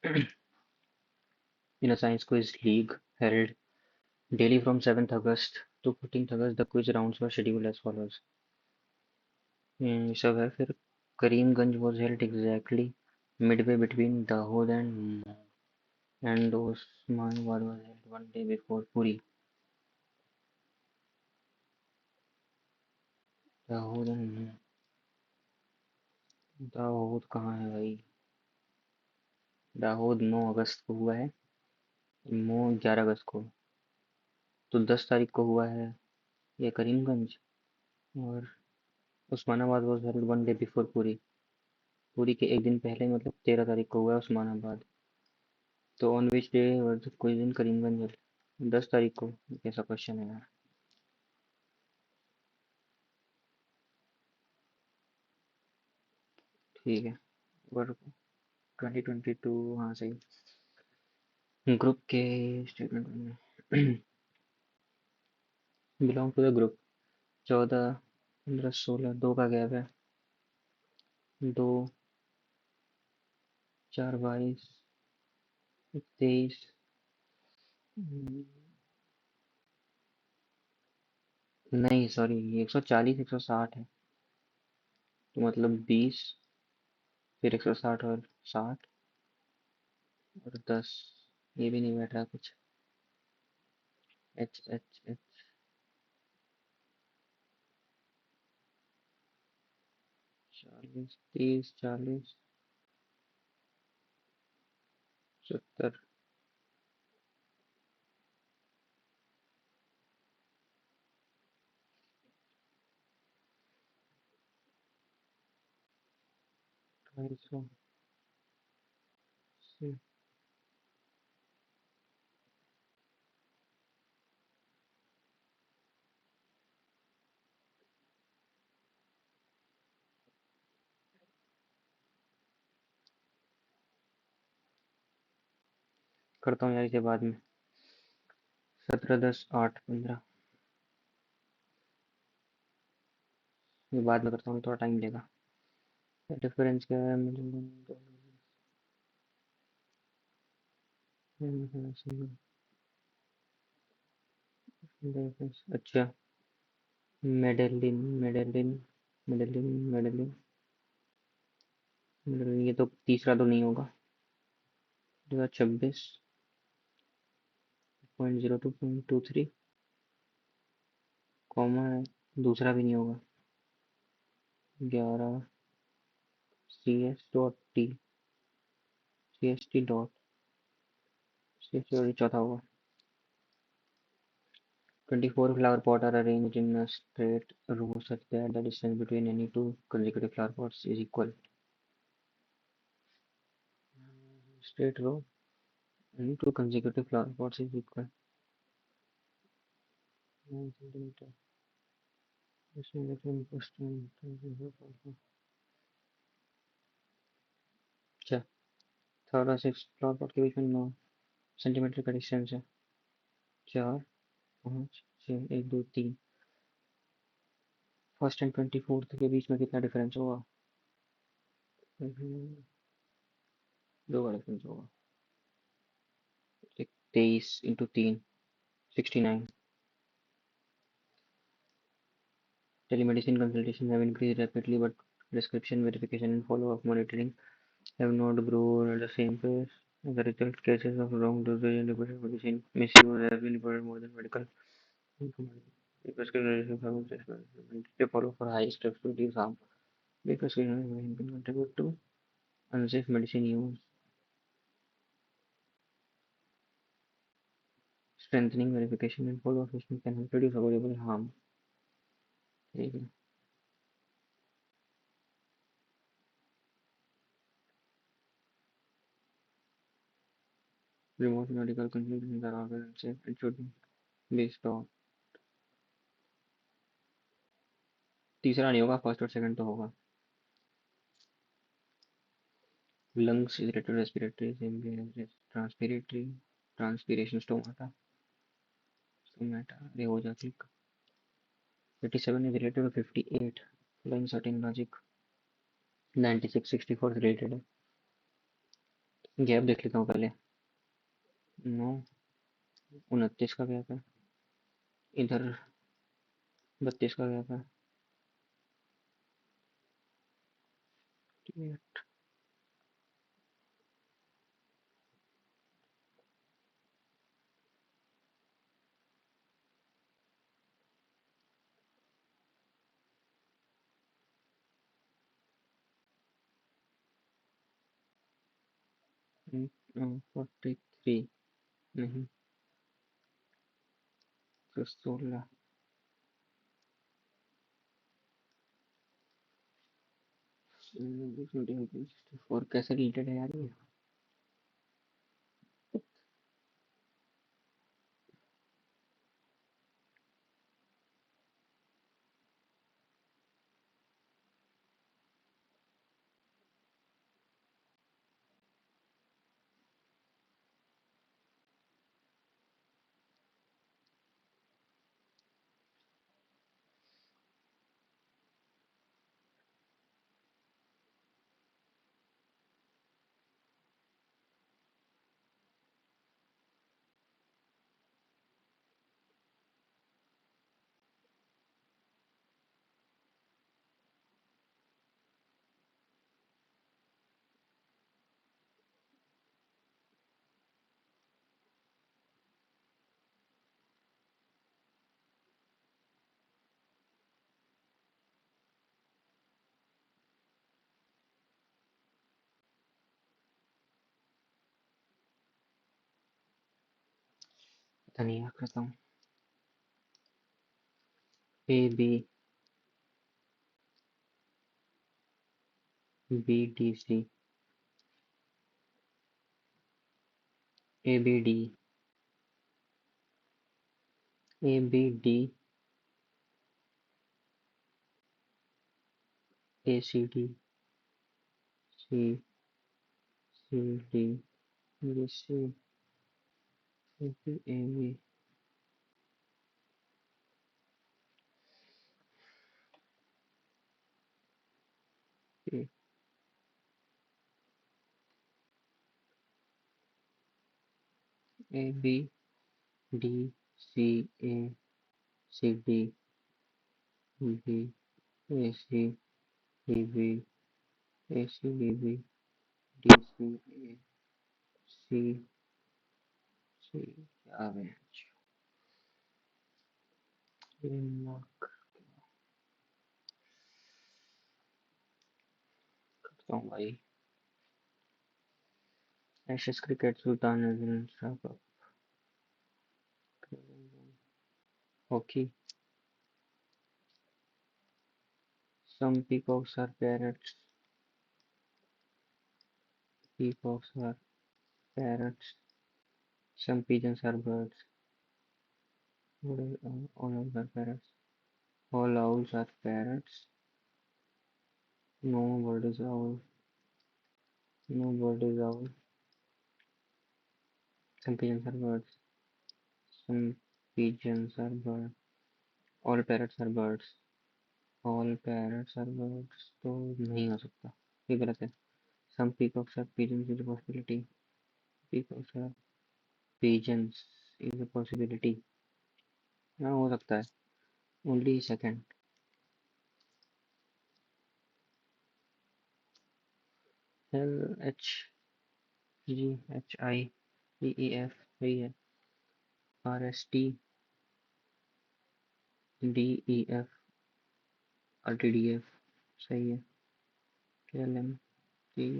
In a science quiz league held daily from 7th August to 14th August, the quiz rounds were scheduled as follows. सब है फिर Karimganj was held exactly midway between Dahod and Mhow, and Osmanabad was held one day before Puri. Dahod and Mau, Dahod कहाँ है भाई? दाहोद 9 अगस्त को हुआ है, मऊ 11 अगस्त को, तो 10 तारीख को हुआ है ये करीमगंज, और Osmanabad was held one day before Puri, Puri के एक दिन पहले मतलब 13 तारीख को हुआ है उस्मानाबाद, तो ऑन विच डे वाज कोई दिन करीमगंज हेल्ड? 10 तारीख को। कैसा क्वेश्चन है यार? ठीक है, और 2022, हाँ सही। ग्रुप के स्टेटमेंट में बिलोंग टू द ग्रुप 14, 15, 16, 2 का गैप है, 2, 4, 22, 23, नहीं सॉरी, ये 140, 160 है, तो मतलब 20, फिर 160 और 60 और 10, ये भी नहीं बैठ रहा कुछ। एच एच एच 40, 30, 40, 70, ढाई सौ अस्सी, करता हूँ यार इसे बाद में। 17, 10, 8, 15, ये बाद में करता हूँ, थोड़ा टाइम लेगा। डिफरेंस क्या है मुझे? अच्छा, Medellin, Medellin, Medellin, Medellin, Medellin, ये तो तीसरा तो नहीं होगा। 26, 0.02.23, कॉमा है, दूसरा भी नहीं होगा। 11, CS.T, चौथा होगा। 24 flower pot are arranged in a straight row such that the distance between any two consecutive flower pots is equal. Straight row, any two consecutive flower pots is equal. 9 centimeter. इसमें लेकिन question, अच्छा, third और six flower pot के बीच में 9 centimetre का distance है। 4, 5, 6, 1, 2, 3, first and 24th के बीच में कितना डिफरेंस होगा? 2 का डिफरेंस होगा। 23 × 3, 69। Telemedicine consultations have increased rapidly, but prescription verification and follow-up monitoring have not grown at the same pace. As a result, cases of wrong dosage and repeated medicine misuse have been reported more than medical information. Prescription pharmacists they follow for high steps to reduce harm. Prescription can contribute to unsafe medicine use. Strengthening verification and follow-up system can help reduce avoidable harm. ठीक है, remote medical consultations are always unsafe and should be stopped. तीसरा नहीं होगा, first और second तो होगा। Lungs is related to respiratory, transpiratory, transpiration, stomata, ये हो जाती है। 57 is related to 58, following certain logic। 96, 64 is related है। गैप देख लेता हूँ पहले। 9, 29 का गैप है। इधर 32 का गैप है। 43 नहीं तो 16। और कैसे रिलेटेड है यार ये? पता नहीं यार, करता हूँ। AB BDC ABD ABD ACD CCD BC AB ABDCACD BACDB ACDB DCACC क्या है? मार्क करता हूँ भाई। Ashes cricket Sultan hockey. Some peacocks are parrots. Peacocks are parrots. Some pigeons are birds. All owls are parrots. All owls are parrots. No bird is owl. No bird is owl. Some pigeons are birds. Some pigeons are birds. All parrots are birds. All parrots are birds. तो नहीं हो सकता, ये गलत है। Some peacocks are pigeons is a possibility. Peacocks are pigeons is a possibility. हाँ हो सकता है। Only second. LHGHIEEF सही है। RSTDEF RTDF सही है। KLMTU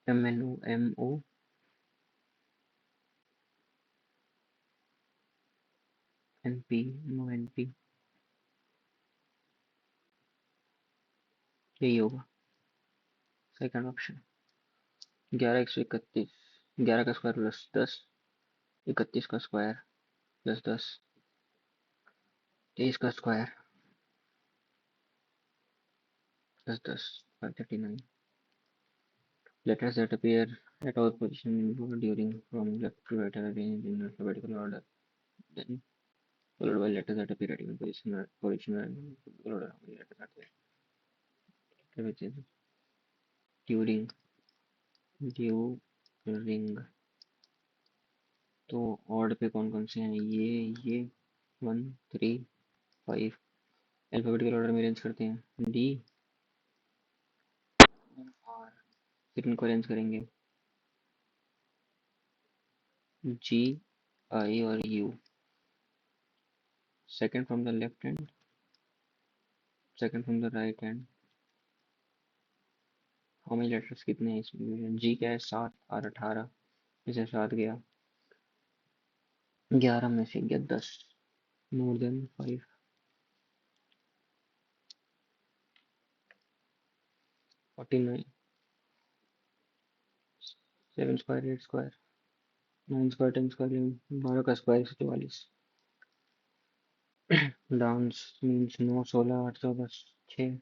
MNOMO NP no NP यही होगा सेकंड ऑप्शन। 11 131, 11 का स्क्वायर प्लस 10, 31 का स्क्वायर प्लस 10, 23 का square plus 10, 539। Letters that appear at our position in bold during from left to right are arranged in alphabetical order, then followed by letters that appear at even position and alphabetical order. How many letters are there? During, during. तो odd पे कौन कौन से हैं? ये 1 3 5। Alphabetical order में arrange करते हैं, डी आर। फिर इनको अरेंज करेंगे, जी आई और you. Second from the left hand, second from the right hand. How many letters कितने हैं इसमें? जी क्या है? 7 और 18, इसे 7 गया, 11 में से गया 10, more than 5। 49, 7 square 8 square 9 square 10 square 12 का square 144। Dance means 9 16 8 14 6।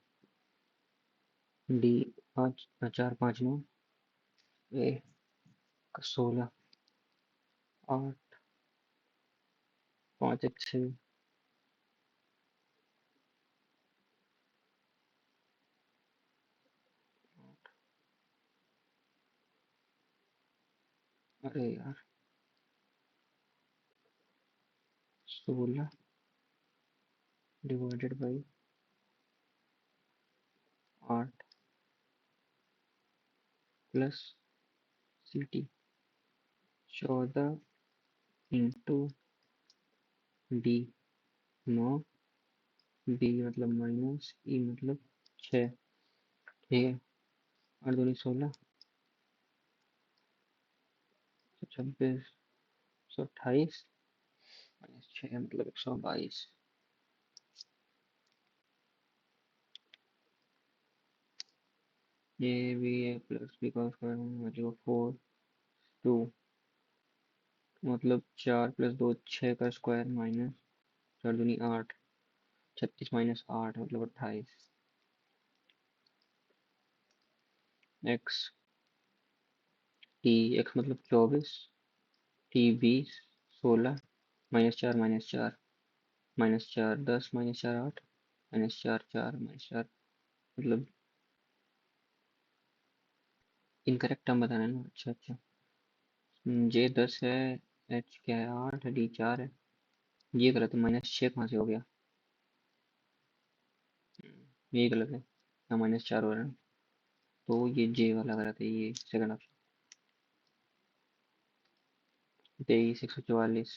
D 5 4 5 9। A 16 8 5 1 6। अरे यार, 16 divided by 8 plus C T, 14 into D 9, B मतलब माइनस, ई मतलब 6। ठीक है, 8 दूनी 16, 26 128 माइनस 6 मतलब 122। ये भी है प्लस बी का स्क्वायर मतलब 4 2 मतलब 4 प्लस 2 6 का स्क्वायर माइनस 4 दूनी 8, 36 माइनस 8 मतलब 28। एक्स टी, एक्स मतलब 24, टी 20 16 माइनस 4 -4 10 -4 8 -4 4 -4 मतलब इनकरेक्ट टर्म बताना है ना। अच्छा अच्छा, जे 10 है, एच क्या है 8 है, डी 4 है। ये गलत है, -6 कहाँ से हो गया? ये गलत है, यहाँ -4 हो रहा है। तो ये जे वाला गलत है, ये सेकंड ऑप्शन। 23 144,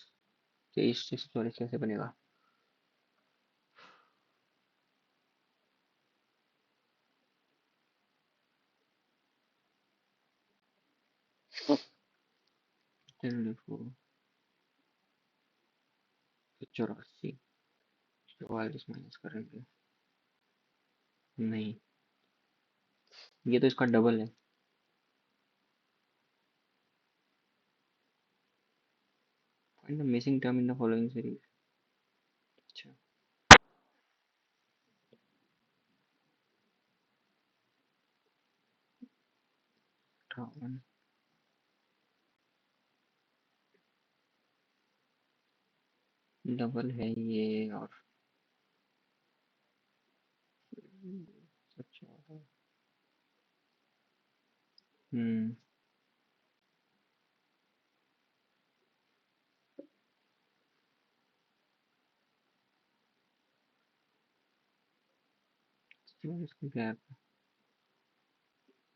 23 144 कैसे बनेगा? चलो देखो, 84 44 माइनस करेंगे, नहीं, ये तो इसका डबल है। Find the missing term in the following series. अच्छा, 58 डबल है ये, और अच्छा, हम्म, इसका गैप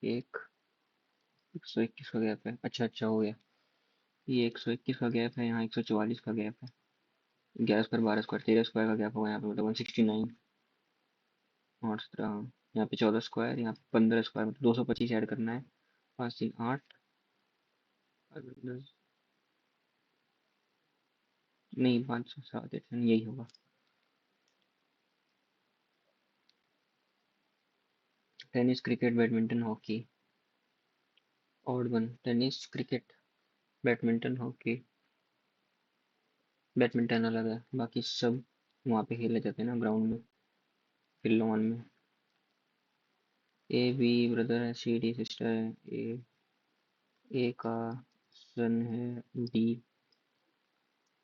एक 121 का गैप है। अच्छा अच्छा, हो गया। ये 121 का गैप है, यहाँ 144 का गैप है। 11 स्क्वायर 12 स्क्वायर 13 स्क्वायर का गैप होगा यहाँ पे, मतलब 169। और 17, यहाँ पे 14 स्क्वायर, यहाँ पे 15 स्क्वायर, मतलब 225 ऐड करना है। 5 3 8 10, नहीं 5 7 8 यही होगा। Tennis cricket badminton hockey. और one, tennis cricket badminton hockey. Badminton अलग है, बाकी सब वहाँ पे खेले जाते हैं ना, ग्राउंड में, फिर लॉन में। ए बी ब्रदर है, सी डी सिस्टर है, ए का सन है D,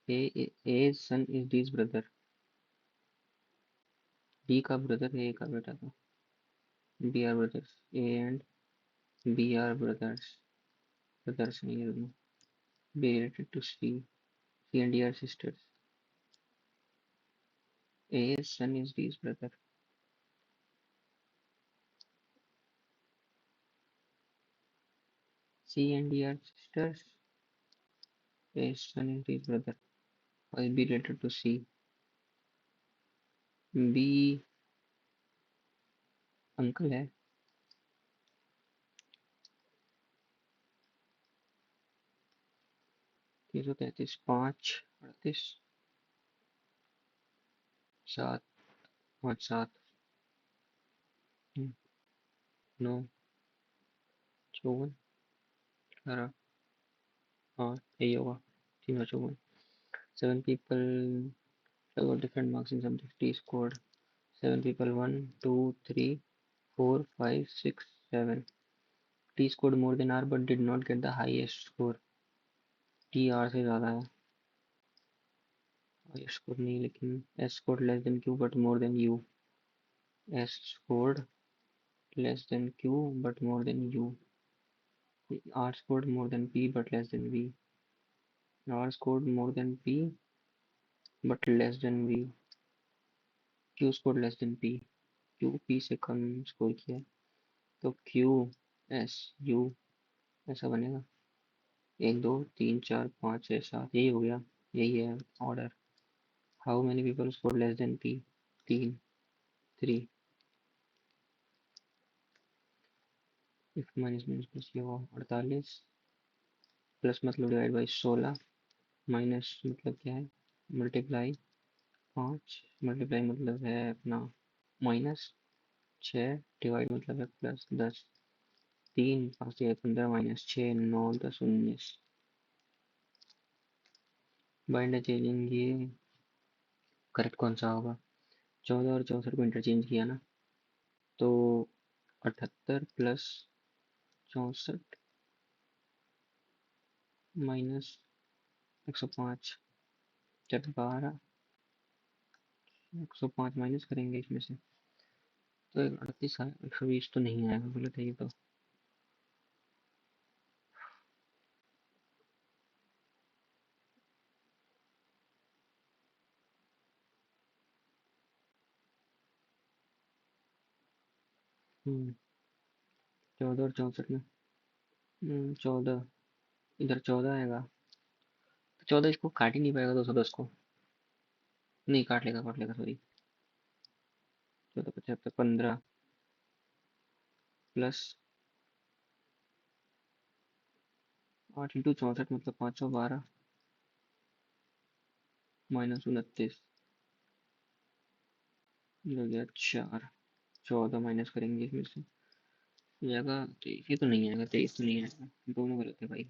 A son is D's brother, D का ब्रदर है ए का बेटा था। B are brothers, A and B are brothers. Brothers नहीं है दोनों. B related to C. C and D are sisters. A's son is D's brother. C and D are sisters. A's son is D's brother. Why is B related to C? B uncle है. 333 5 38 7 5 7 9 54 18 हाँ यही होगा. 354. 7 people got different marks in subject. T scored. 7 people 1 2 3 4 5 6 7. T scored more than R but did not get the highest score. T R से ज़्यादा है. highest score नहीं लेकिन S scored less than Q but more than U. S scored less than Q but more than U. R scored more than P but less than V. R scored more than P but less than V. Q scored less than P. Q P से कम score किया तो Q S U ऐसा बनेगा. 1 2 3 4 5 6 7 यही हो गया. यही है order. How many people score less than P? 3 3. If minus minus plus ये हुआ 48. प्लस मतलब डिवाइड बाई 16. माइनस मतलब क्या है? मल्टीप्लाई 5. मल्टीप्लाई मतलब है अपना माइनस 6. डिवाइड मतलब है प्लस 10. 3 5 15 माइनस 6 9 10 19. बाइंडर चेंजिंग ये करेक्ट कौन सा होगा? 14 और 64 को इंटरचेंज किया ना तो 78 प्लस 64 माइनस 105. जब 12 105 माइनस करेंगे इसमें से तो 38 120 तो नहीं आएगा. गलत है ये तो. हम्म 14 और 64 में 14 इधर 14 आएगा तो 14 इसको काट ही नहीं पाएगा. 210 को नहीं काट लेगा सॉरी. 14 75 15 प्लस 8 इंटू 64 मतलब 512 माइनस 29 ये हो गया 4. 14 माइनस करेंगे इसमें से जाएगा 23. ये तो नहीं आएगा. 23 तो नहीं आएगा. दोनों गलत है भाई.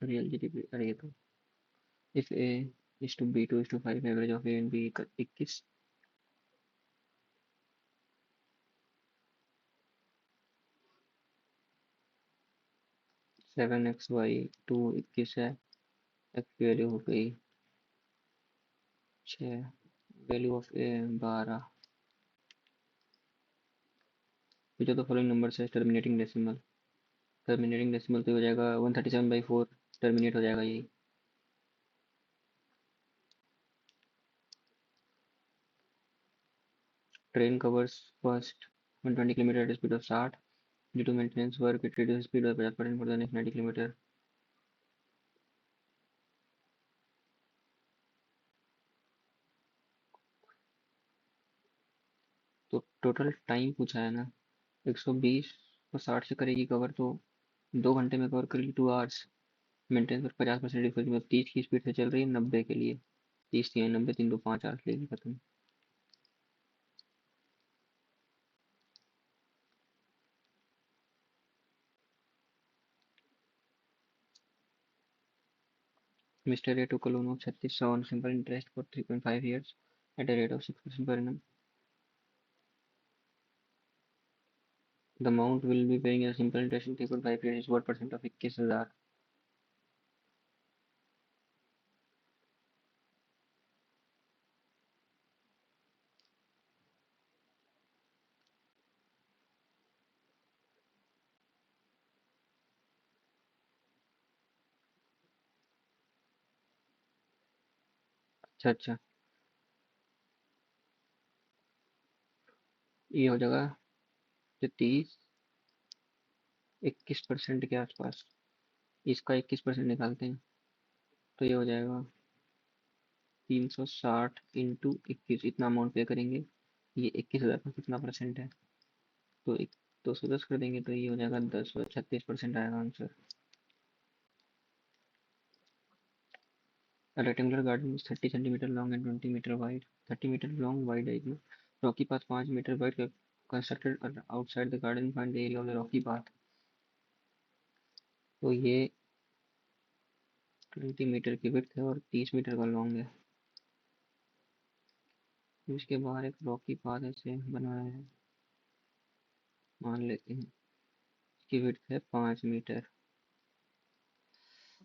रियल जीडीपी अरे ये तो if A is two B 2 is two 5 average of A and B 21. 7 x y 2 21 है. एक्स की वैल्यू हो गई 6. Value of A 12. जो तो फॉलोइंग नंबर है टर्मिनेटिंग डेसिमल. टर्मिनेटिंग डेसिमल तो हो जाएगा 137/4. टर्मिनेट हो जाएगा यही. Train covers first 120 kilometre at speed of 60. Due to maintenance work it reduce speed by 50% for the next 90 kilometre. तो टोटल टाइम पूछा है ना. 120 को 60 से करेगी कवर तो 2 घंटे में कवर करेगी 2 आवर्स. मेंटेनेंस पर 50% डिफरेंस मतलब 30 की स्पीड से चल रही है 90 के लिए. 30 थी 90 3 2 5 आवर्स लेगी खत्म. Mr. A took a loan of 36 on simple interest for 3.5 years at a rate of 6% per annum. The amount will be paying as simple interest in 3.5 years is what percent of 21,000. अच्छा अच्छा, ये हो जाएगा 30 21% के आसपास। इसका 21% निकालते हैं तो ये हो जाएगा 360 इंटू 21, इतना अमाउंट पे करेंगे। ये 21,000 का कितना परसेंट है? तो 210 कर देंगे तो ये हो जाएगा 36% आएगा answer. A rectangular garden is 30 centimeter long and 20 meter wide. 30 meter long wide है इसमें। Rocky path 5 meter wide constructed outside the garden. Find the area of the rocky path. तो ये 20 मीटर की विड्थ है और 30 मीटर का long है। इसके बाहर एक रॉकी पाथ ऐसे बनाया है, मान लेते हैं। इसकी विड्थ है 5 मीटर।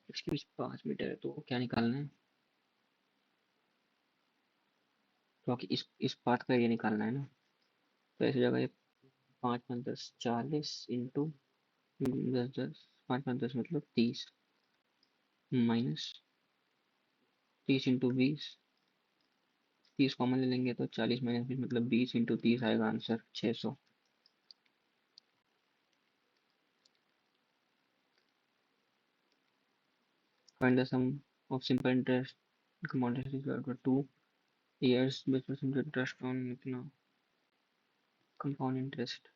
इसकी विड्थ 5 मीटर है तो क्या निकालना है? रॉकी इस पाथ का ये निकालना है ना। तो ऐसी जगह ये 5 5 10 40 इंटू 10 10, 5 5 10 मतलब 30, माइनस 30 इंटू 20, 30 कॉमन ले लेंगे तो 40 माइनस 20 मतलब 20 इंटू 30 आएगा answer 600। Find the sum of simple interest compound 2 years, 20% interest on इतना कंपाउंड इंटरेस्ट।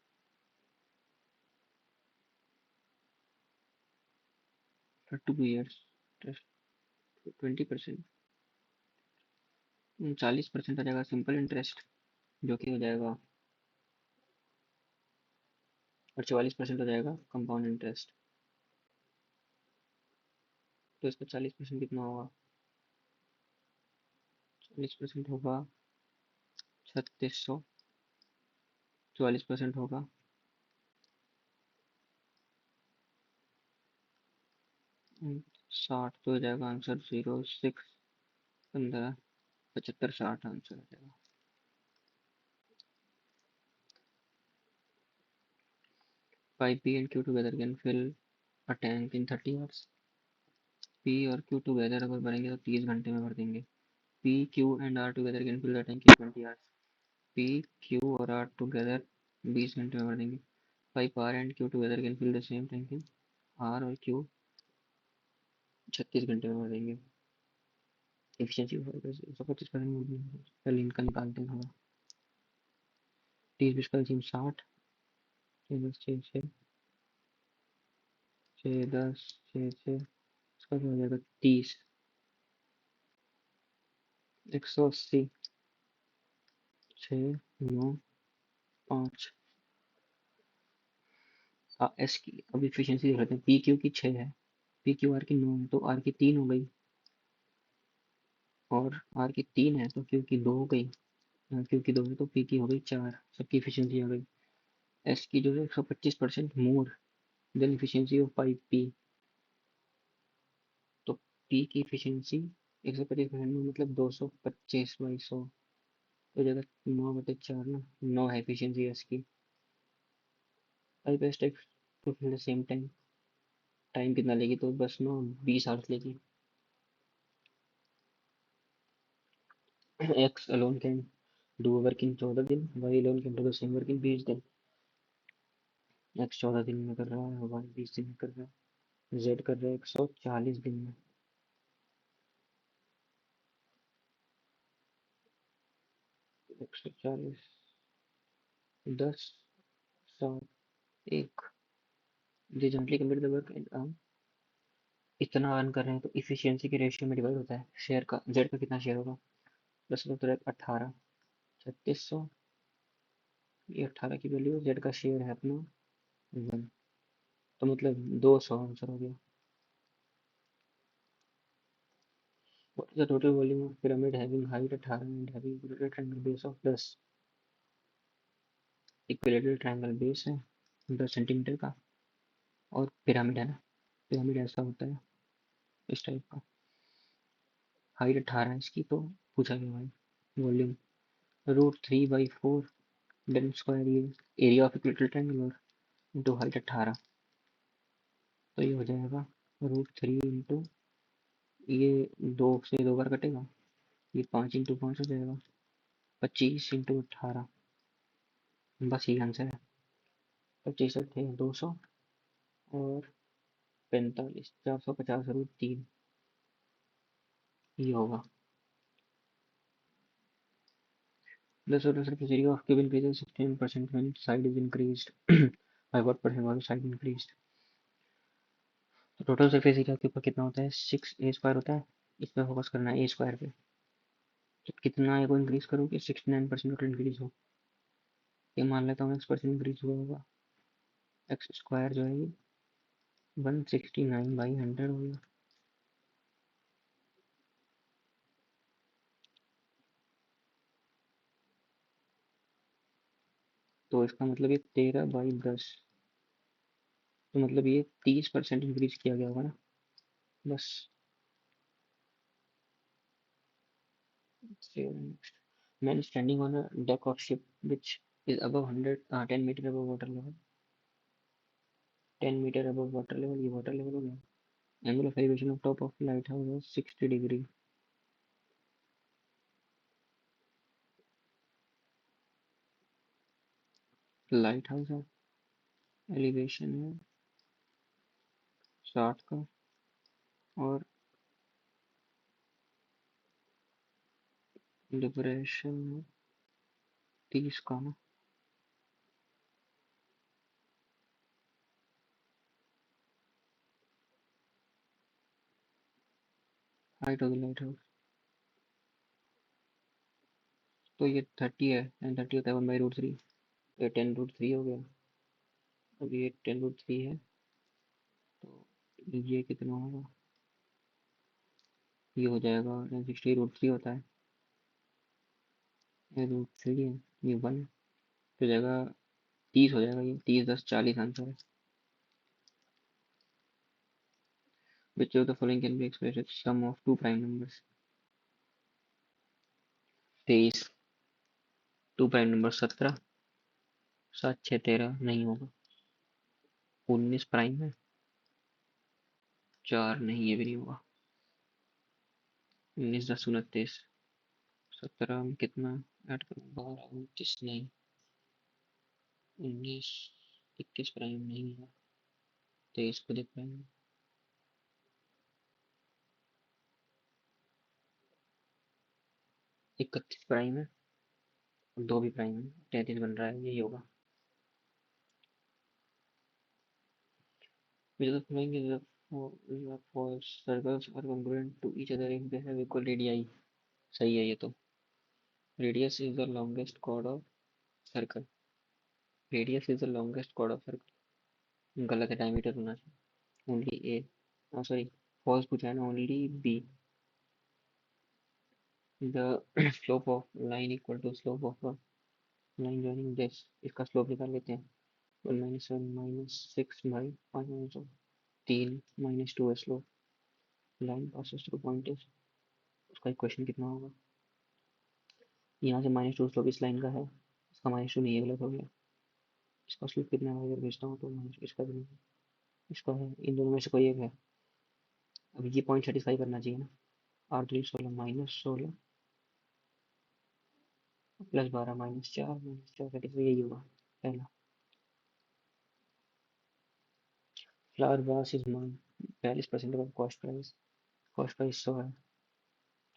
2 years इंटरेस्ट 20%, 40% आ जाएगा सिंपल इंटरेस्ट, जो कि हो जाएगा, और 44% हो जाएगा कंपाउंड इंटरेस्ट। तो इसका 40% कितना होगा? 40% होगा 3600, 44% होगा 60, तो हो जाएगा आंसर 06 15 75 60 आंसर हो जाएगा। 5p and q together can fill a tank in 30 hours। p और q together अगर भरेंगे तो 30 घंटे में भर देंगे। p q and r together can fill the tank in 20 hours। p q और r together 20 घंटे में भर देंगे। 5r and q together can fill the same tank in r और q 36 घंटे में भर देंगे। एफिशिएंसी 125%। पहले इनका निकालते हैं थोड़ा। 30 20 का 60, 6 10 6 6 6 10 6 6, इसका क्या हो जाएगा? 30, 180, 6 9 5। एस की अब इफिशियंसी देख लेते हैं। पी क्यू की 6 है, पी क्यू आर की 9 है, तो आर की 3 हो गई, और आर की 3 है तो क्यू की 2 हो गई। क्यू की 2 है तो पी की हो गई 4। सबकी इफिशियंसी आ गई। एस की जो है 125% more than efficiency of 5p। तो पी की इफिशियंसी 125% में मतलब 225/100 हो जाएगा। 9/4 ना, 9 है इफिशियंसी एस की। Five best takes to fill the same time. Time कितना लेगी? तो बस ना 20 आवर्स लेगी। X alone can do work in 14 दिन, Y alone can do the same work in 20 दिन। एक्स 14 दिन में कर रहा है, वाई 20 दिन में कर रहा है, जेड कर रहा है 140 दिन में। 140 10 7 1। दे jointly complete the work and earn. इतना अर्न कर रहे हैं तो इफिशियंसी के रेशियो में डिवाइड होता है। शेयर का, जेड का कितना शेयर होगा? 10 18, 3600। ये 18 की वैल्यू, जेड का शेयर है अपना 1, तो मतलब 200 आंसर हो गया। What is the total volume of pyramid having height 18 and having equilateral triangle base of 10? Equilateral triangle base है 10 सेंटीमीटर का, और पिरामिड है ना, पिरामिड ऐसा होता है इस टाइप का। हाइट 18 है इसकी, तो पूछा गया भाई वॉल्यूम √3/4 देन स्क्वायर ये एरिया ऑफ इक्विलेटरल ट्रायंगल और इंटू हाइट 18। तो ये हो जाएगा √3 इंटू ये, 2 से 2 बार कटेगा ये 5 × 5 हो जाएगा, 25 × 18, बस यही आंसर है। 25 थे 200 और 45, 450√3, ये होगा। The total surface area of cube increases 16% when side is increased. By what percent was the side increased? तो टोटल सरफेस एरिया के ऊपर कितना होता है, 6a² होता है। इस पर फोकस करना है a² पे। तो कितना ए को इंक्रीज करो कि 69% टोटल इंक्रीज हो। ये मान लेता हूँ x% इंक्रीज हुआ होगा, x² जो है ये 169/100 हो गया। तो इसका मतलब ये 13/10, तो मतलब ये 30% इंक्रीज किया गया होगा ना, बस। Man standing on a deck of ship which is above 10 meter above water level, 10 meter above water level, ये water level हो गया। Angle of elevation of top of lighthouse was 60 degree। Light house है, elevation है 60 का, और depression है 30 का ना। Height of the light house तो ये 30 है, एंड 30 होता है 1/√3, ये 10√3 हो गया। अब ये 10√3 है, तो ये कितना होगा, ये हो जाएगा 1060√3 होता है, ये √3 है, ये 1 हो जाएगा, 30 हो जाएगा, ये 30 10 40 आंसर है। Which of the following can be expressed as sum of two prime numbers? 23, 2 prime number 17, 7 6 13 नहीं होगा। 19 प्राइम है, 4 नहीं, ये भी नहीं होगा। 19 10 29, 17 में कितना ऐड करूँ, 12 29 नहीं, 19 21 प्राइम नहीं है, 23 खुद एक प्राइम है, 31 प्राइम है, और 2 भी प्राइम है, 33 बन रहा है, यही होगा। Which of the following is the four circles are congruent to each other if they have equal radii? सही है ये तो। Radius is the longest chord of circle, radius is the longest chord of circle, गलत है, diameter होना चाहिए, only ए, sorry false पूछा है ना, only B. The slope of line equal to slope of line joining this, इसका slope निकाल लेते हैं, 1 - 1 - 6/5 -3 - 2 है slope, line passes through point is, उसका इक्वेशन कितना होगा, यहाँ से -2 स्लोप इस लाइन का है, इसका -2 नहीं है, गलत हो गया। इसका स्लोप कितना है अगर भेजता हूँ तो इसका भी नहीं है, इसका है, इन दोनों में से कोई एक है। अब ये पॉइंट सेटिस्फाई करना चाहिए ना, 8 3 16 -16 +12 -4 सेटिस्फाई, यही होगा पहला। फ्लावर वास इज मान 42% ऑफ कॉस्ट प्राइस 100 है,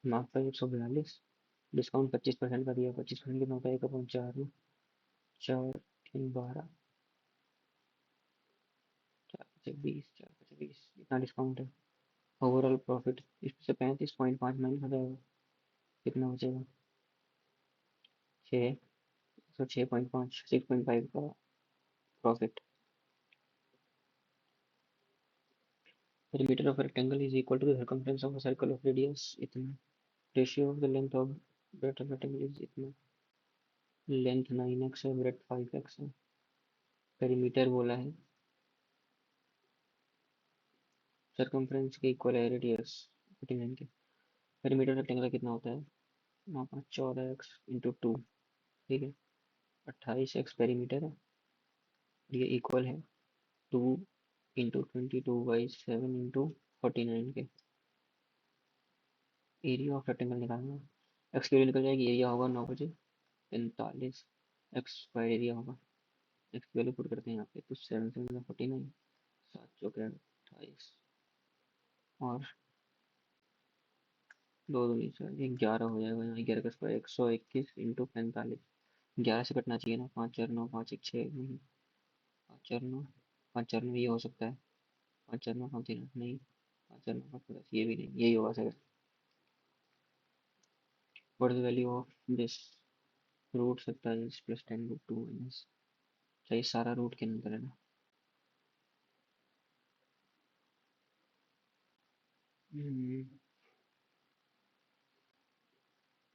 मार्क प्राइस 142, डिस्काउंट 25% का दिया, 25% कितना होता है, 1/4 में 4 3 12, 4 5 20, 4 5 20, इतना डिस्काउंट है। ओवरऑल प्रॉफिट इससे 35.5 माइनस हो जाएगा, कितना बचेगा, 6, तो 6.5 6.5 का profit. Perimeter of a rectangle is equal to the circumference of a circle of radius इतना, ratio of the length of breadth of rectangle is इतना, लेंथ 9x है, ब्रेड्थ 5x है, पेरीमीटर बोला है, सर्कमफ्रेंस के इक्वल है radius 49 के। Perimeter rectangle कितना होता है, मापा 14x इंटू 2, ठीक है, 28x पेरीमीटर है, ये इक्वल है 2 × 22/7 × 49 के। एरिया ऑफ रेक्टेंगल निकालना, एक्स की वैल्यू निकल जाएगी, एरिया होगा 9 बजे 45, एक्स स्क्वायर एरिया होगा। एक्स की वैल्यू पुट करते हैं यहाँ पे, तो 7 7 49, 7 चौके 28, और 2 2 9 4 11 हो जाएगा यहाँ, 11 का स्क्वायर 121 × 45, 11 से कटना चाहिए ना, 5 4 9 5 1 6 नहीं, 5 4 9, 5 4 9 ये हो सकता है, 5 4 9 5 3 8 नहीं, 5 4 9 5 10 ये भी नहीं, यही होगा sir. What is the value of this √27 + 10√2 minus, चाहिए सारा रूट के अंदर है ना।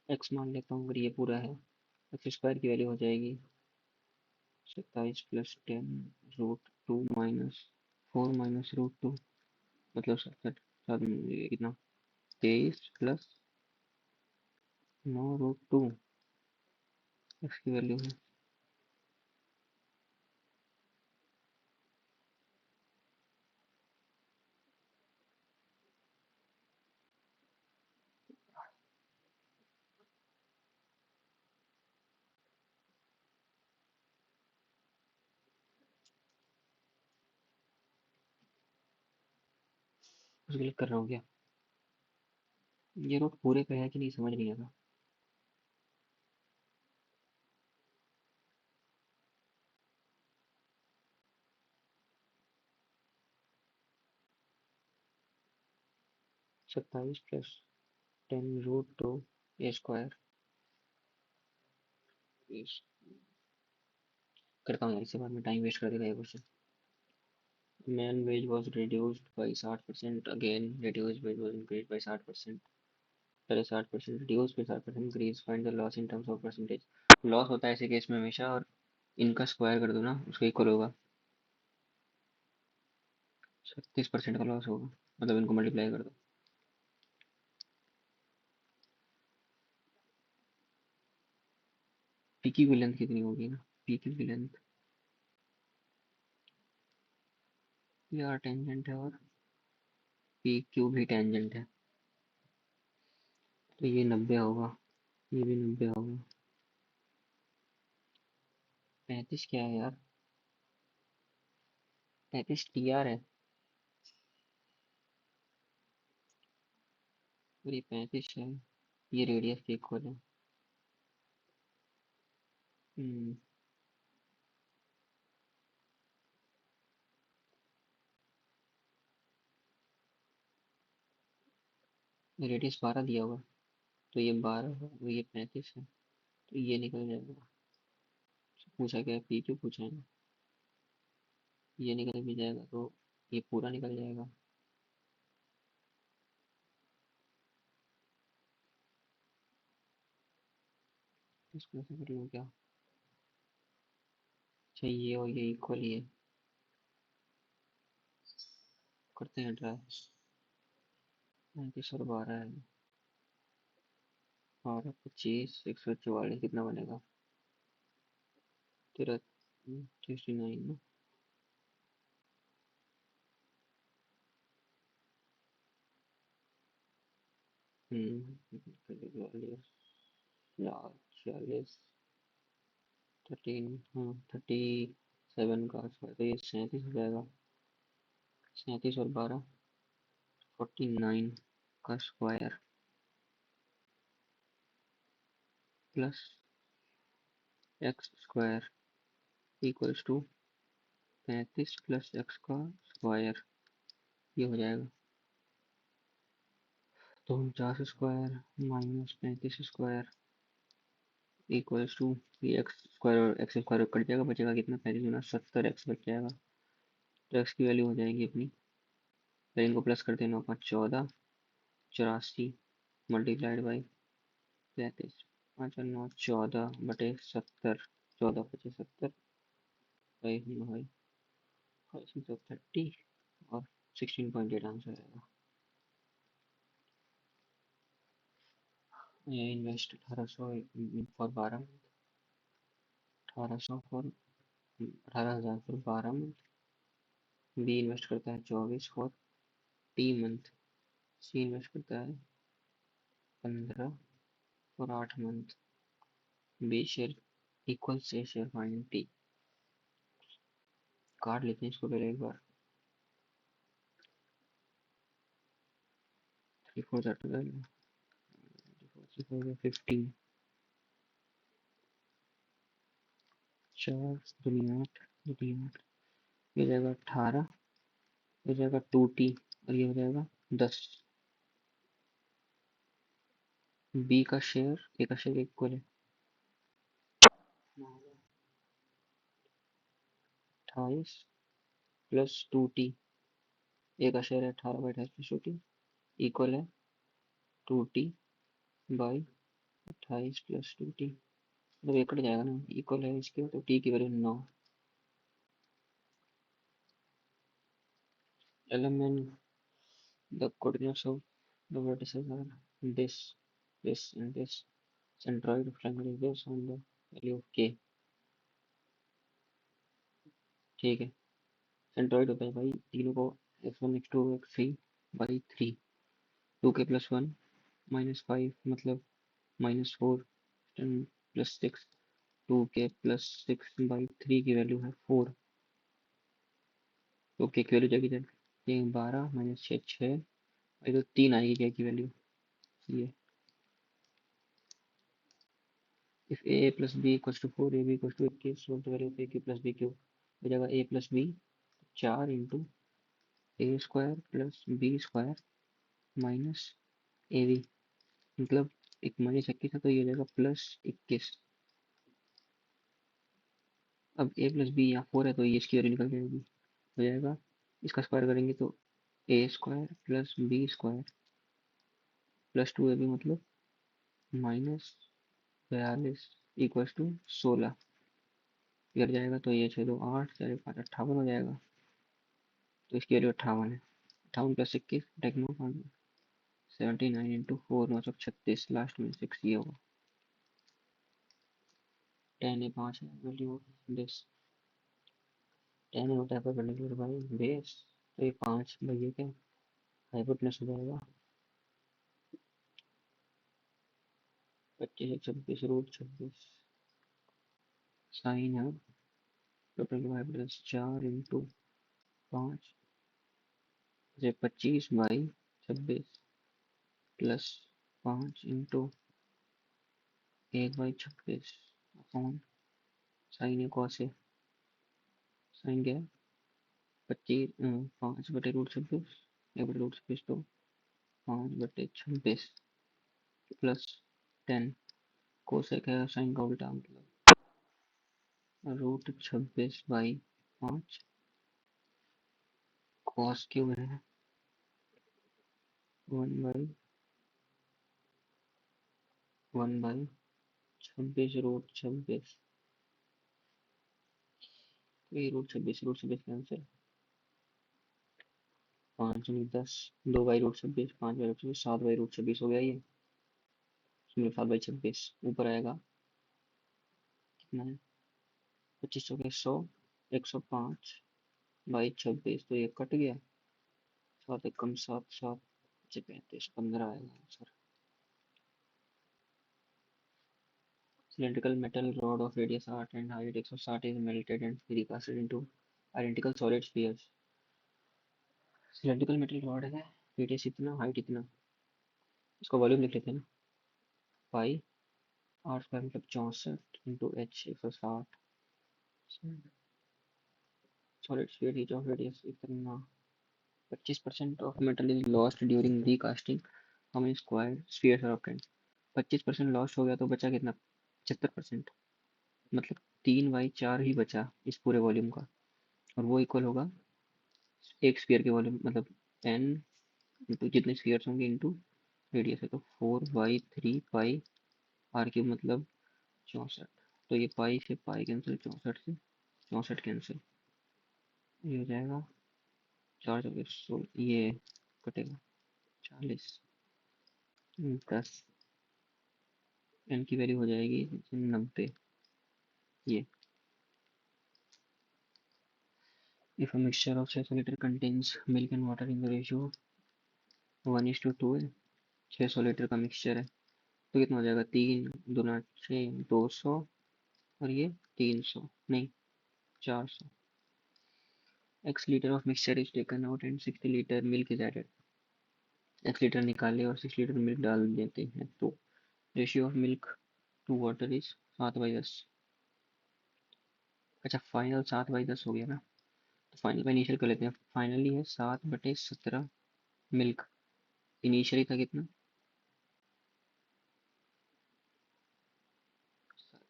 एक्स मान लेता हूँ, अगर ये पूरा है, एक्स स्क्वायर की वैल्यू हो जाएगी 27 + 10√2 माइनस 4 - √2, मतलब 67, ये कितना, 23 + 9√2 एक्स की वैल्यू है। कुछ गलत कर रहा हूँ क्या? ये रूट पूरे पे है कि नहीं समझ नहीं आता। 27 + 10√2 ए स्क्वायर, करता हूँ यार, इससे बाद में टाइम वेस्ट कर देगा ये question. Man wage was reduced by 60%, again reduced wage was increase by 60%, पहले 60% रिड्यूस फिर 60% increase, find the loss in terms of percentage. Loss होता है ऐसे केस में हमेशा, और इनका स्क्वायर कर दो ना, उसका इक्वल होगा, 36% का लॉस होगा, मतलब इनको मल्टीप्लाई कर दो। पी की भी लेंथ कितनी होगी ना, पी की भी लेंथ, यार टेंजेंट है और पी क्यू भी टेंजेंट है, तो ये 90 होगा, ये भी 90 होगा। 35 क्या है यार, 35 टी आर है, और ये 35 है, ये रेडियस के इक्वल है। हम्म, रेडियस 12 दिया होगा, तो ये 12 है, और ये 35 है, तो ये निकल जाएगा। पूछा क्या है, पी क्यू पूछा है ना, ये निकल भी जाएगा, तो ये पूरा निकल जाएगा। इसको ऐसे कर लूँ क्या, अच्छा ये और ये इक्वल ही है, करते हैं ट्राई। 35 और 12 है, 12 25 144 कितना बनेगा, तेरह 69 ना। चलिए, 40 13, हाँ 37 का स्क्वायर, तो ये 37 हो जाएगा, 37 और 12 49 का square plus X square equals to 35 + x का स्क्वायर, ये हो जाएगा। तो 49 square minus 35 square equals to, ये एक्स स्क्वायर और एक्स स्क्वायर कट जाएगा, बचेगा कितना, 35 × 70 एक्स बच जाएगा, तो एक्स की वैल्यू हो जाएगी अपनी, फिर इनको प्लस करते हैं, 9 × 5 = 14, 84 मल्टीप्लाइड बाई 35, 5 और 9 14/70, 14 × 5 = 70 बाई 30, और 16.8 आंसर आएगा। ये invest 1800 for 12 month, 1800 for 18,000 for 12 month. B invest करता है 24 for T month. C invest करता है 15 for 8 month, B share equals A share find T. काट लेते हैं इसको पहले एक बार। 3 4 15, 4 दूनी 8, दूनी 8, ये जाएगा 18, ये जाएगा 2t और ये हो जाएगा 10। बी का शेयर ए का शेयर इक्वल है 28 प्लस 2t, ए का शेयर है 18/28 प्लस 2t इक्वल है 2t बाई 28 प्लस 2t। मतलब ये कट जाएगा ना, इक्वल है इसके, तो t की value 9। Element the coordinates of the vertices are this, this and this. Centroid of triangle is based on the value of k। ठीक है, सेंट्रॉइड होता है भाई तीनों को x1 x2 x3 by 3। 2k plus 1 -5 मतलब -4 प्लस 6, 2k प्लस 6 बाई 3 की value है 4। तो k की वैल्यू जाएगी जब ये 12 -6 6, तो 3 आएगी k की वैल्यू। ये if a plus b equals to 4, ab equals to 21, so the value of a cube plus b cube हो जाएगा a plus b 4 into A square plus B square minus A B, मतलब एक -21 है तो ये हो जाएगा +21। अब a प्लस बी यहाँ 4 है तो ये इसकी वैल्यू निकल जाएगी, हो जाएगा इसका स्क्वायर करेंगे तो a square plus B square plus 2ab मतलब -42 इक्वल्स टू 16। इधर जाएगा तो ये 6 2 8 4 5 58 हो जाएगा, तो इसकी वैल्यू 58 है। 58 प्लस 21 टेक्नो 79 इंटू 4 936, लास्ट में 6 ये होगा। 10 है 5 है वैल्यू दिस 10 होता है परपेंडिकुलर बाई बेस, तो ये 5 भाई ये क्या हाइपोटेनस हो जाएगा 25 26 रूट 26 साइन है टोटल हाइपोटेनस 4 इंटू 5 से 25/26 प्लस 5 इंटू 1/26 अपॉन साइन है कॉस है, साइन क्या है 5/√26, 1/√26 तो 5/26 प्लस 10 कोसेक है साइन का उल्टा मतलब √26/5 कॉस क्यूब है 1/26 √26 कैंसिल 5 नहीं 10 2/√26 5/26 7/√26 हो गया ये, इसमें 7/26 ऊपर आएगा कितना है 25 हो गया 100 105/26 तो ये कट गया 7 एकम 7 7 35 15 आएगा answer. Cylindrical metal rod of radius 8 and height 160 is melted and recasted into identical solid spheres। Cylindrical metal rod है, radius इतना height इतना, इसको वॉल्यूम लिख लेते हैं ना, पाई आर स्क्वायर मतलब 64 into h 160, solid sphere each of radius इतना। 25% of metal is lost during recasting, how many square spheres are obtained. 25% lost हो गया तो बचा कितना 75%, मतलब 3/4 ही बचा इस पूरे वॉल्यूम का, और वो इक्वल होगा एक स्फीयर के वॉल्यूम मतलब n इंटू जितने स्फीयर्स होंगे इंटू रेडियस है, तो 4/3 पाई आर क्यूब मतलब 64, तो ये पाई से पाई कैंसिल 64 से 64 कैंसिल, ये हो जाएगा 4 ये कटेगा 40 10 एन की वैल्यू हो जाएगी 90। ये if a mixture of 600 litre contains milk and water in the ratio 1:2 है, 600 लीटर का मिक्सचर है तो कितना हो जाएगा, 3 दूना 6, 200, और ये 300 नहीं 400। x litre of mixture is taken out and 60 litre milk is added. x litre निकाले और 6 लीटर मिल्क डाल देते हैं तो ratio of milk to water is 7/10। अच्छा फाइनल 7/10 हो गया ना, तो फाइनल का इनिशियल कर लेते हैं। फाइनली है 7/17 मिल्क। इनिशियली था कितना,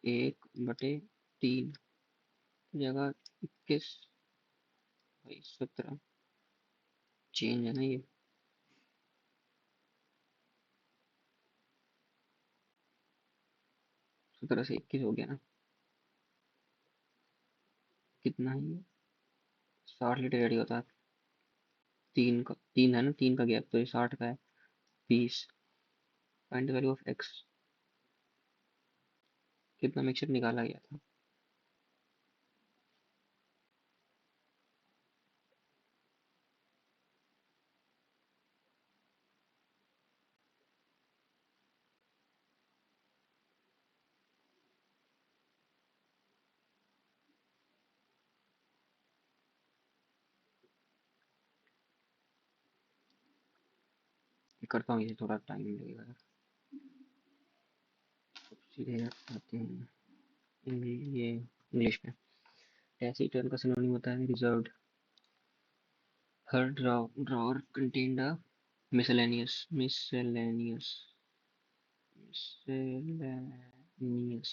1/3 जगह 21/17। चेंज है ना ये, 17 से 21 हो गया ना। कितना है ये, 60 लीटर रेडी होता है। 3 है ना, 3 का गैप, तो ये 60 का है। 20। Find the value of x. कितना मिक्सचर निकाला गया था। करता हूँ, ये थोड़ा टाइम लगेगा। सीधे आते हैं ये इंग्लिश में। टैसीटर्न का सिनोनिम होता है रिजर्व्ड। हर ड्रॉवर कंटेन्ड अ miscellaneous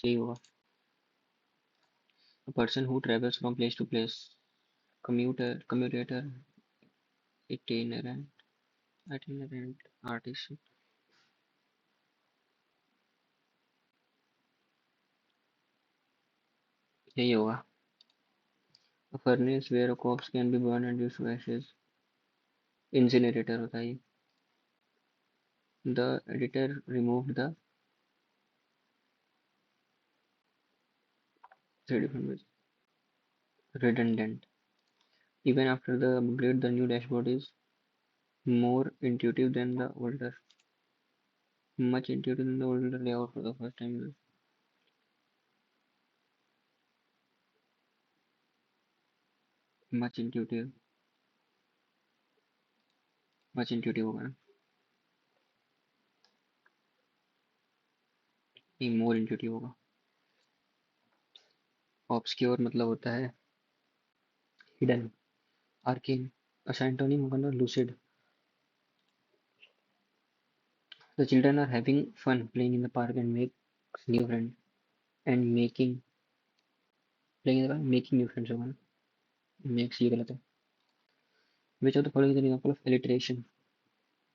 यही होगा। A person who travels from place to place, commutator, itinerant artist, यही होगा। A furnace where a corpse can be burned and used to ashes, incinerator होता है ये। The editor removed the redundant. Even after the upgrade, the new dashboard is more intuitive than the older, much intuitive than the older layout for the first time use. Much intuitive, much intuitive होगा ना, नहीं more intuitive होगा। Obscure मतलब होता है hidden, arcane, अच्छा antonym होगा ना lucid। The children are having fun playing in the park and makes new friends and making playing in the park making new friends होगा ना, makes ये गलत है। Which of the following is an example of alliteration।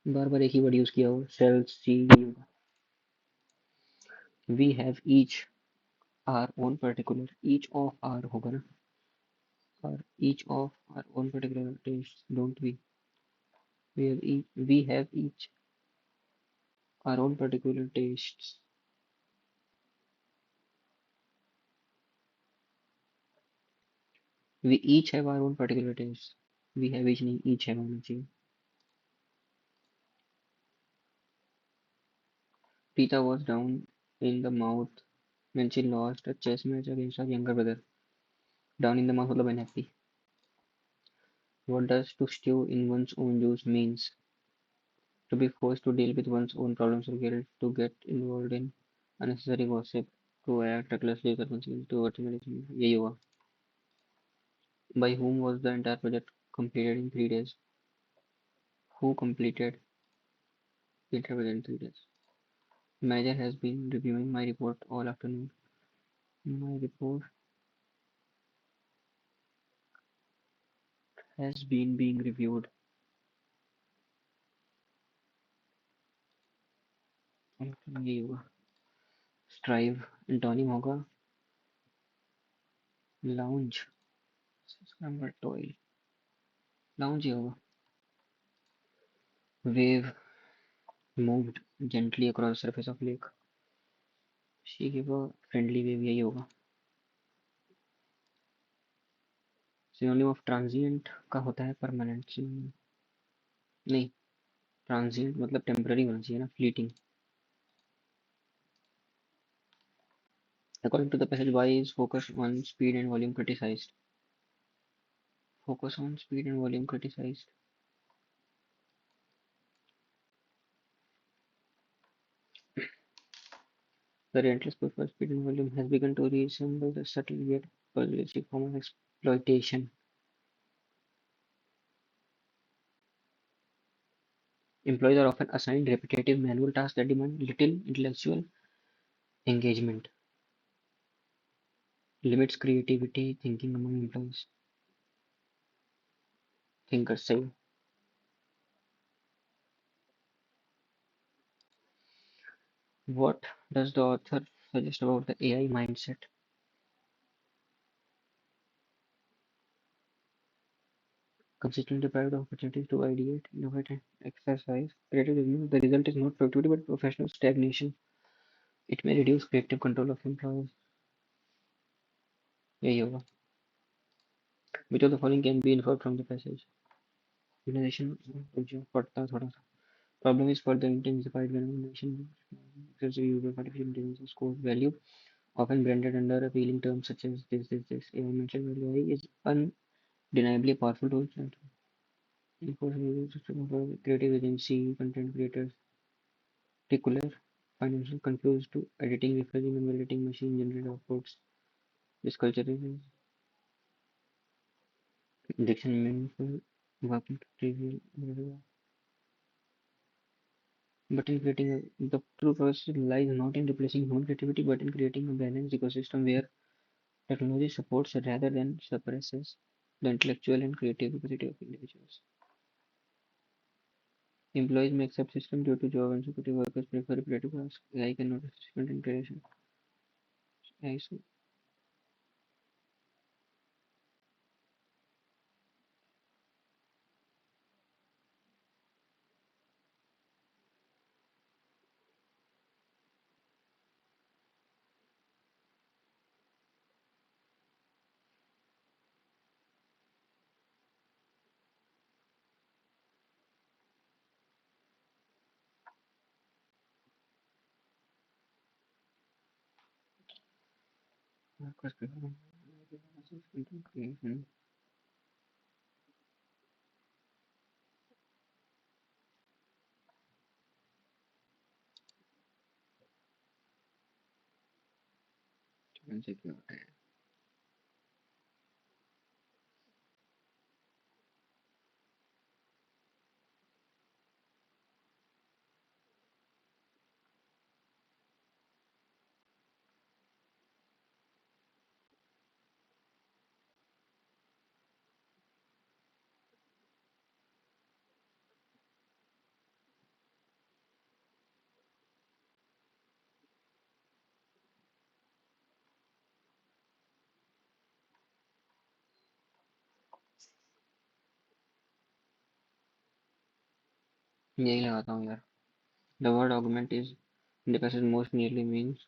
बार बार एक ही word use किया हो, shall see होगा। We have each our own particular, each of our होगा ना, or each of our own particular tastes, don't we? We have each our own particular tastes। We each have our own particular tastes। We have each नहीं, each have होना चाहिए। Pita was down in the mouth when she lost a chess match against her younger brother। Down in the mouth मतलब unhappy। What does to stew in one's own juice means? To be forced to deal with one's own problems or guilt, to get involved in unnecessary gossip, to act recklessly with consequences, to ultimately यही होगा। By whom was the entire project completed in 3 days? Who completed the entire project in 3 days? Manager has been reviewing my report all afternoon। My report has been being reviewed। यही होगा। Strive antonym होगा lounge। Number toy, lounge ही होगा। Wave moved gently across the surface of lake। She gave a friendly wave, यही होगा। Synonym of transient का होता है permanent synonym. नहीं, ट्रांजिएंट मतलब टेम्पररी होना चाहिए ना, fleeting. According to the passage, why is focus on speed and volume criticized? Focus on speed and volume criticized. The relentless push for speed and volume has begun to resemble the subtle yet pervasive form of exploitation. Employees are often assigned repetitive manual tasks that demand little intellectual engagement, limits creativity thinking among employees. Thinkers say. What does the author suggest about the AI mindset? Consistently deprived of opportunities to ideate, innovate, and exercise creative judgment. The result is not productivity but professional stagnation. It may reduce creative control of employees. यही होगा. Which of the following can be inferred from the passage? Organization जो पढ़ता है थोड़ा सा. Problem is further intensified when organization excessive use of artificial intelligence scores value, often branded under appealing terms such as this. AI mentioned value is undeniably a powerful tool that enforces system for creative agency, content creators, particular financial confused to editing, rephrasing, and validating machine generated outputs. This culture is diction meaningful, working to trivial, but in creating the true process lies not in replacing human creativity but in creating a balanced ecosystem where technology supports rather than suppresses the intellectual and creative capacity of individuals. Employees may accept system due to job insecurity. Workers prefer repetitive tasks. AI cannot assist content creation. AI so workers prefer content creation. Insecure. यही लगाता हूँ यार. The word augment is in the passage most nearly means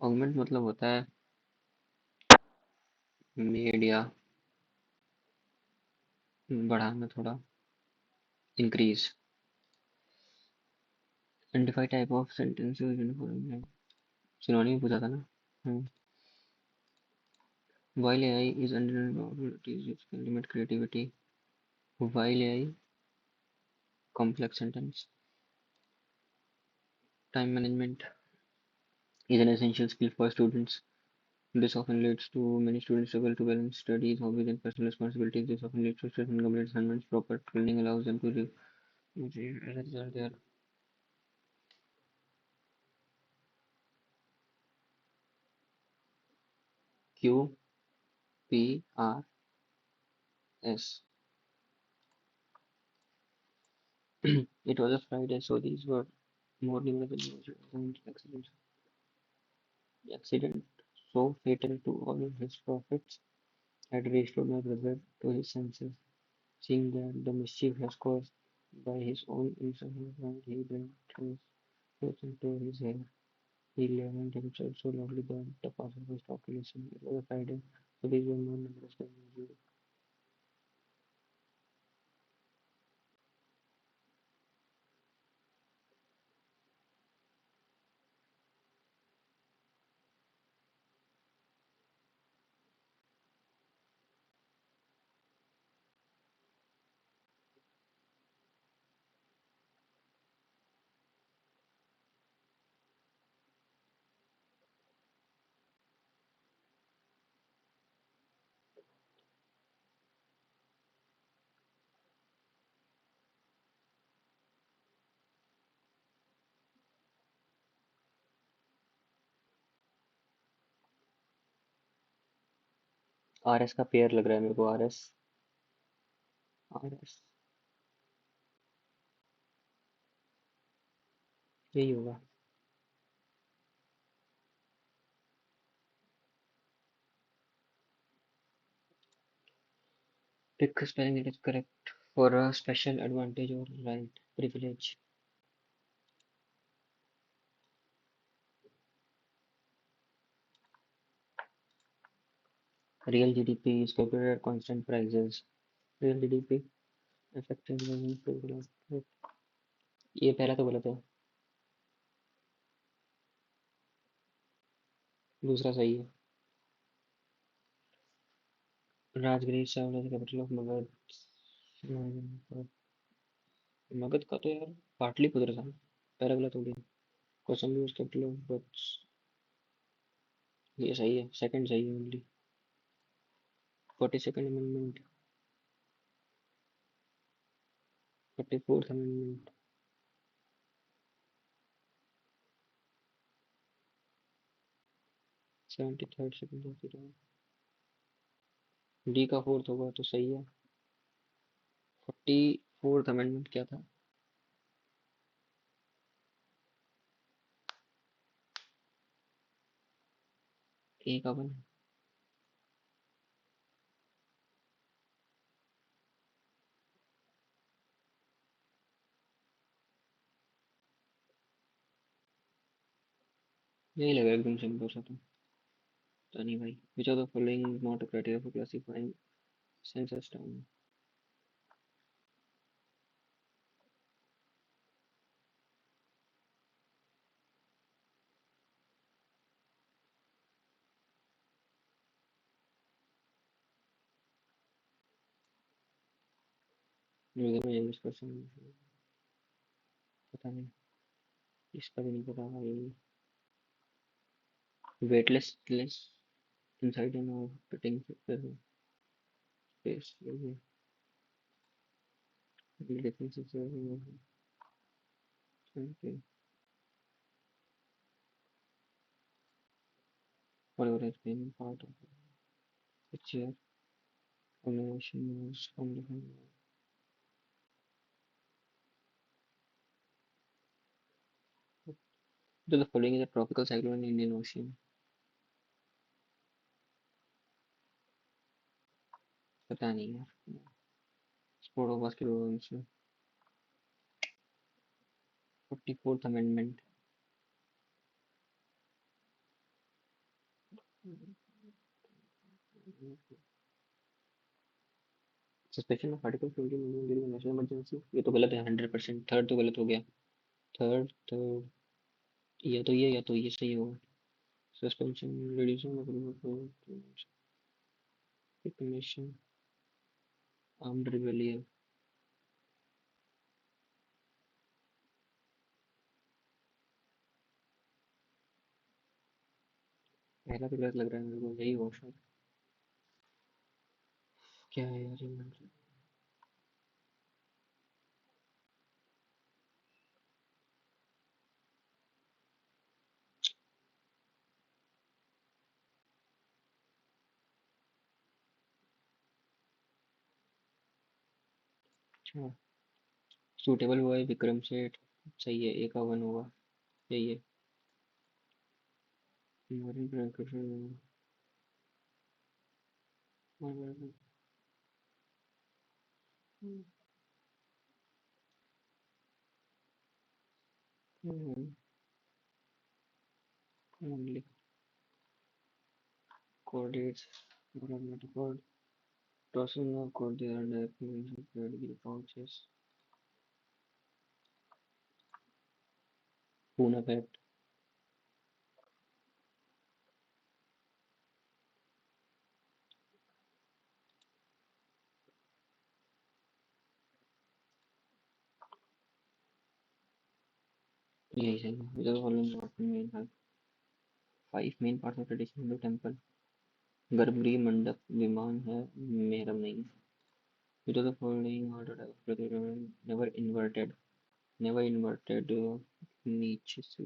augment मतलब होता है media बढ़ाना थोड़ा increase. Identify type of sentences uniform synonym पूछा था ना. While AI is undeniable, it can limit creativity. While AI complex sentence. Time management is an essential skill for students. This often leads to many students struggle to balance studies, hobbies, and personal responsibilities. This often leads to stress and complete assignments. Proper training allows them to as a result, they are QPRS. It was a Friday, so these were more numerous than accidents. The accident, so fatal to all of his profits, had restored my brother to his senses. Seeing that the mischief was caused by his own insufferable, he bent his clothes into his hair. He lamented himself so loudly that the passersby stopped to listen. It was a Friday, so these were more numerous than usual. R S का pair लग रहा है मेरे को, R S. Are s यही होगा। Pick spelling it is correct for a special advantage और right privilege. Real GDP is calculated at constant prices. Real GDP effective. ये पहला तो गलत है। दूसरा सही है। राजगीर चावल कैपिटल ऑफ मगध। मगध का तो यार पाटलिपुत्र था। पहला गलत हो गया। कौशम्बी was capital of बट ये सही है, सेकंड सही है only. 42nd amendment. 44th amendment. 73rd second. D का फोर्थ होगा तो सही है। 44th अमेंडमेंट क्या था? ए का वन। यही लगा एकदम सिंपल सा तो नहीं भाई। Which of the following not a criteria for classifying census town? मुझे में इंग्लिश क्वेश्चन पता नहीं। इसका भी नहीं पता भाई। Weightless less inside and fitting space differences okay. Whatever has been part of the chair formulation was from the the following is a tropical cyclone in Indian Ocean. पता नहीं यार। Sport of basketball 44th amendment। Suspension of article 20 during national emergency, ये तो गलत है 100%। Third तो गलत हो गया। थर्ड थर्ड या तो ये सही होगा। Suspension reducing commission armed rebellion. पहला तो गलत लग रहा है मेरे को, यही हो शायद। क्या है यार ये मंत्र? अच्छा। सूटेबल हुआ है विक्रम सेठ। सही है, ए का वन होगा। यही है। Marine protection. Only coordinates code tossing of code there and application the pouches Poona fact. यही सही है। Without following what main have five main parts of traditional Hindu temple। गर्भगृह मंडप विमान है, मेहरम नहीं। Without the following order of never inverted, never inverted नीचे से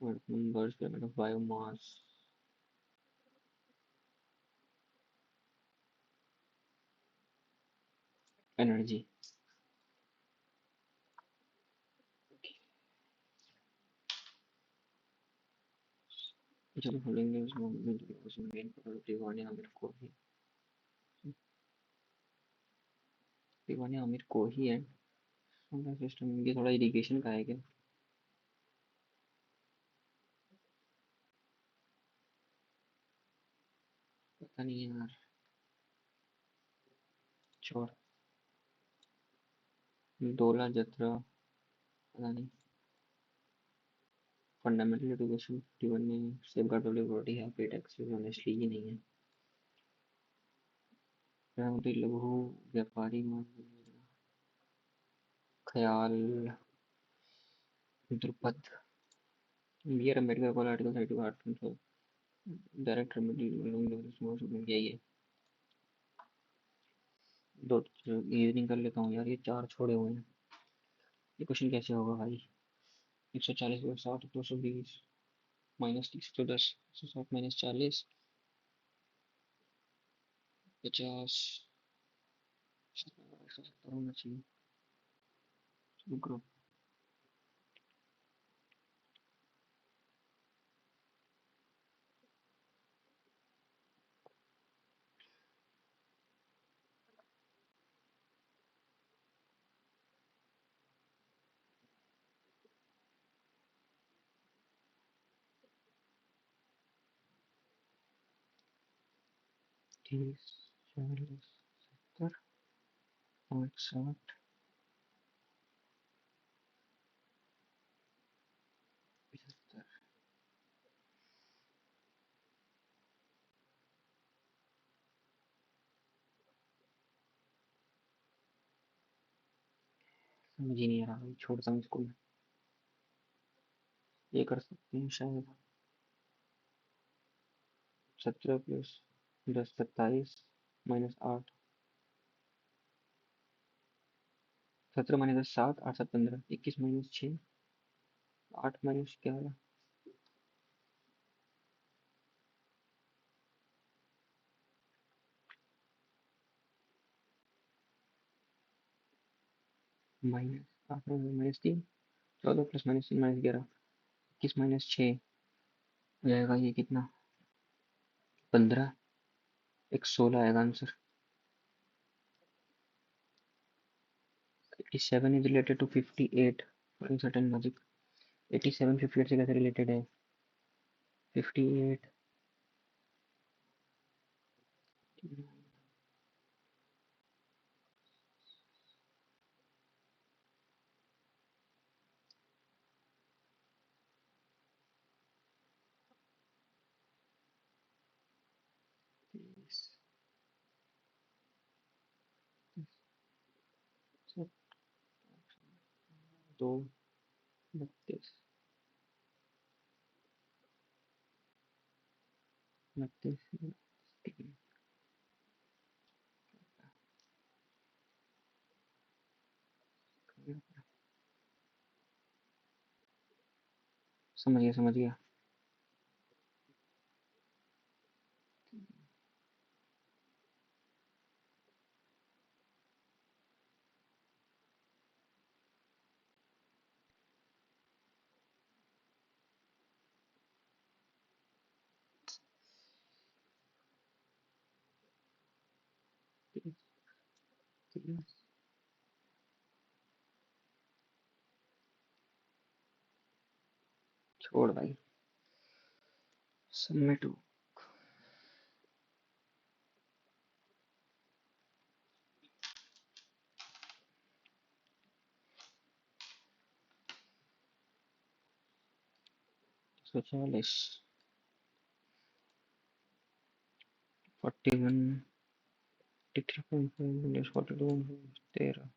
numbers pyramid of biomass। Energy. चलो बोलेंगे उसमें मेन दीवाने आमिर को ही, दीवाने आमिर को ही है। सोलर सिस्टम ये थोड़ा इरिगेशन का है क्या? पता नहीं यार, छोड़। डोला जत्रा, पता नहीं। फंडामेंटल एजुकेशन 51 में सेफगार्ड ऑफ लिबर्टी है, पेड एक्सेस ऑनेस्टली ही नहीं है। प्रधानमंत्री लघु व्यापारी मानधन योजना, ख्याल, द्रुपद, बी आर अम्बेडकर को आर्टिकल 32 आर्ट डायरेक्ट रेमेडी यही है। दो रीजनिंग कर लेता हूँ यार, ये चार छोड़े हुए हैं। ये क्वेश्चन कैसे होगा भाई? 140 और 60, 220 माइनस 30 तो 10, 160 माइनस 40, 50, 170 होना चाहिए। रुको, 30, 40, 70, 60, 75। समझ ही नहीं आ रहा भाई, छोड़ता हूँ इसको। ये कर सकते हैं शायद। 17 plus 10 27 minus 8, 17 minus 10 7, 8 7 15, 21 minus 6, 8 minus 11, minus 8 minus 3, 14 plus minus 3 minus 11, 21 minus 6 हो जाएगा ये कितना? 15, एक 16 आएगा answer. 87 is related to 58 for certain logic। 87 58 से कैसे रिलेटेड है? 58, दो, 32, 32, समझ गया समझ गया। छोड़ भाई, सबमिट। सौ 40, 41, 43.5 42, 13,